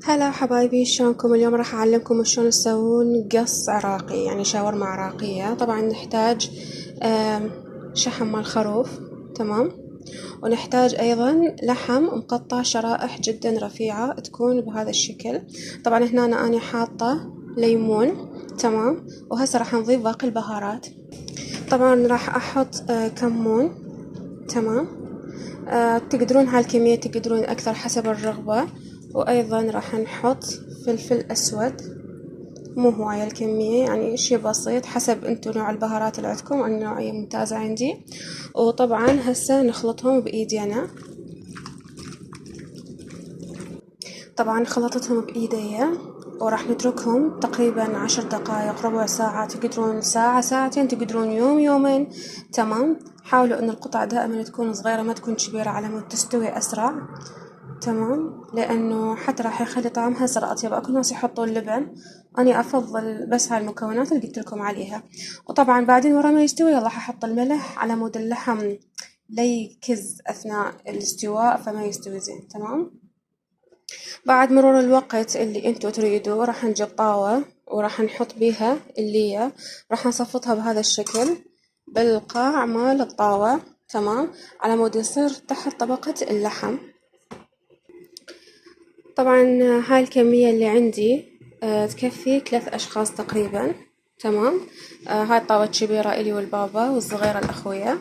هلا حبايبي، شلونكم؟ اليوم راح أعلمكم شلون تسوون قص عراقي، يعني شاورما عراقية. طبعا نحتاج شحم مال خروف، تمام. ونحتاج أيضا لحم مقطع شرائح جدا رفيعة تكون بهذا الشكل. طبعا هنا أنا حاطة ليمون، تمام. وهسه راح نضيف باقي البهارات. طبعا راح أحط كمون، تمام. تقدرون هالكمية تقدرون أكثر حسب الرغبة. وأيضا راح نحط فلفل أسود، مو هواية الكمية، يعني شي بسيط حسب انتو نوع البهارات اللي عندكم. أنا نوعية ممتازة عندي. وطبعا هسه نخلطهم بإيدينا. طبعا خلطتهم بإيدي وراح نتركهم تقريبا 10 دقايق، ربع ساعة، تقدرون ساعة، ساعتين، تقدرون يوم، يومين، تمام. حاولوا ان القطع دائما تكون صغيرة، ما تكون كبيرة، على مود تستوي اسرع، تمام. لانه حتى راح يخلي طعمها صار اطيب. اكو ناس يحطون لبن، اني افضل بس هاي المكونات اللي قلت لكم عليها. وطبعا بعدين ورا ما يستوي راح احط الملح على مود اللحم لا يكز اثناء الاستواء فما يستوي زين، تمام. بعد مرور الوقت اللي انتو تريدوا راح نجيب طاوة وراح نحط بيها اللية، راح نصفطها بهذا الشكل بالقاع مال الطاوة، تمام، على مود يصير تحت طبقة اللحم. طبعا هاي الكمية اللي عندي تكفي 3 أشخاص تقريبا، تمام. هاي الطاوة الكبيرة إلي والبابا، والصغيرة الأخوية.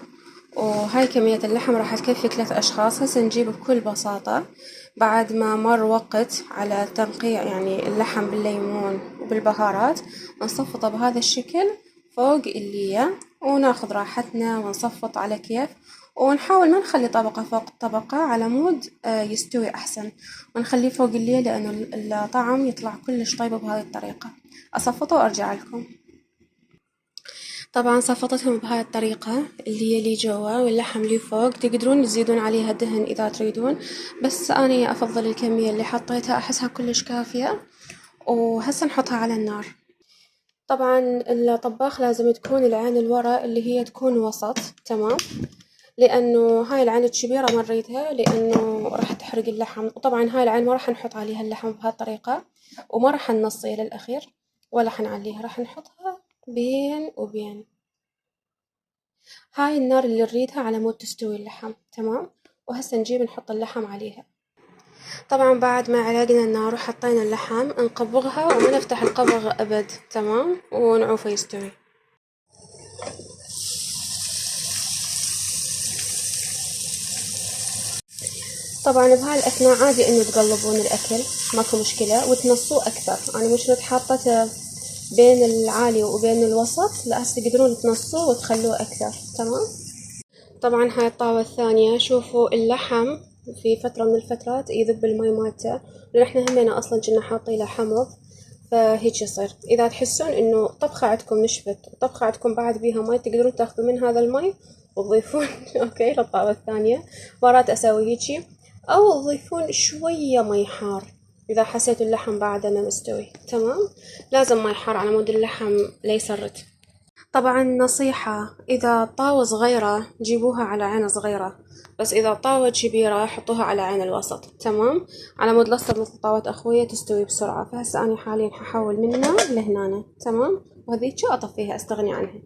وهاي كمية اللحم راح تكفي 3 أشخاص. هسه نجيب بكل بساطة بعد ما مر وقت على تنقيع يعني اللحم بالليمون وبالبهارات، نصفطه بهذا الشكل فوق اللية، وناخذ راحتنا ونصفط على كيف. ونحاول ما نخلي طبقة فوق طبقة على مود يستوي أحسن، ونخليه فوق اللية لأنه الطعم يطلع كلش طيب بهذه الطريقة. أصفطه وأرجع لكم. طبعا صفطتهم بهاي الطريقة، اللي هي لي جوا واللحم لي فوق. تقدرون تزيدون عليها دهن إذا تريدون، بس أنا أفضل الكمية اللي حطيتها، أحسها كلش كافية. وهسه نحطها على النار. طبعا الطباخ لازم تكون العين الورا اللي هي تكون وسط، تمام. لأنه هاي العين الكبيرة ما نريدها لأنه راح تحرق اللحم. وطبعا هاي العين ما راح نحط عليها اللحم بهالطريقة، وما راح ننصيه للأخير ولا حنعليها، راح نحطها بين وبين. هاي النار اللي نريدها على مود تستوي اللحم، تمام. وهسه نجيب نحط اللحم عليها. طبعا بعد ما علقنا النار وحطينا اللحم نقبضها وما نفتح القبض أبد، تمام، ونعوفه يستوي. طبعا بهاي الأثناء عادي إنه تقلبون الأكل، ماكو مشكلة، وتنصوه أكثر. أنا مش حاطته بين العالي وبين الوسط، لا، هسه تقدرون تنصوه وتخلوه أكثر، تمام. طبعا هاي الطاوة الثانية، شوفوا اللحم في فترة من الفترات يذب المي مالته، لأن احنا همينة أصلا كنا حاطين له حمض، فهيك يصير. إذا تحسون إنه طبخة عندكم نشفت وطبخة عندكم بعد بيها مي، تقدرون تاخذوا من هذا المي وتضيفون أوكي للطاوة الثانية. مرات أسوي هيجي، أو تضيفون شوية مي حار إذا حسيتوا اللحم بعده ما مستوي، تمام. لازم مي حار على مود اللحم لا يسرد. طبعا نصيحة، إذا طاوة صغيرة جيبوها على عين صغيرة، بس إذا طاوة كبيرة حطوها على عين الوسط، تمام، على مود لا تصير مثل طاوة أخوية تستوي بسرعة. فهسه أنا حاليا ححول من هنا لهنا، تمام، وهذيك أطفيها أستغني عنها.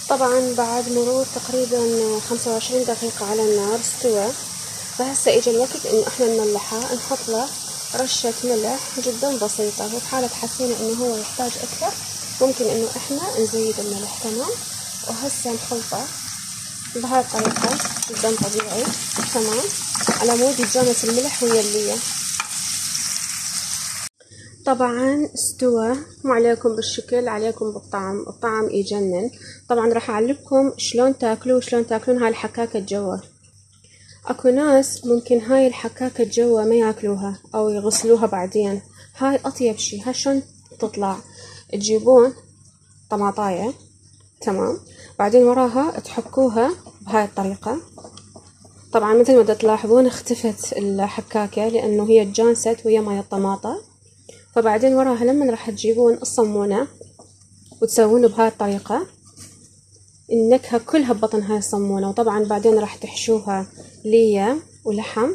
طبعا بعد مرور تقريبا 25 دقيقة على النار استوى. فهسه إجا الوقت إنه إحنا نملحه، نحط له رشة ملح جدا بسيطة، وفي حالة حسينا إنه هو يحتاج أكثر ممكن إنه إحنا نزيد الملح، تمام. وهسه نخلطه بهاي الطريقة جدا طبيعي، تمام، على مود يتجانس الملح ويا اللية. طبعا استوى، مو عليكم بالشكل، عليكم بالطعم، الطعم يجنن. طبعا راح اعلمكم شلون تاكلوه وشلون تاكلون هاي الحكاكة جوا. اكو ناس ممكن هاي الحكاكة جوا ما ياكلوها او يغسلوها بعدين. هاي اطيب شي. هاي شلون تطلع؟ تجيبون طماطاية، تمام، بعدين وراها تحكوها بهاي الطريقة. طبعا مثل ما تلاحظون اختفت الحكاكة لانه هي تجانست ويا ماي الطماطة. فبعدين وراها لما راح تجيبون الصمونة وتسوونه بهاي الطريقة، النكهة كلها ببطن هاي الصمونة. وطبعا بعدين راح تحشوها ليا ولحم،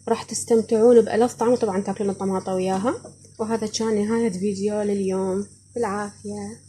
راح تستمتعون بألذ طعم، وطبعا تاكلون الطماطة وياها. وهذا كان نهاية فيديو لليوم، بالعافية.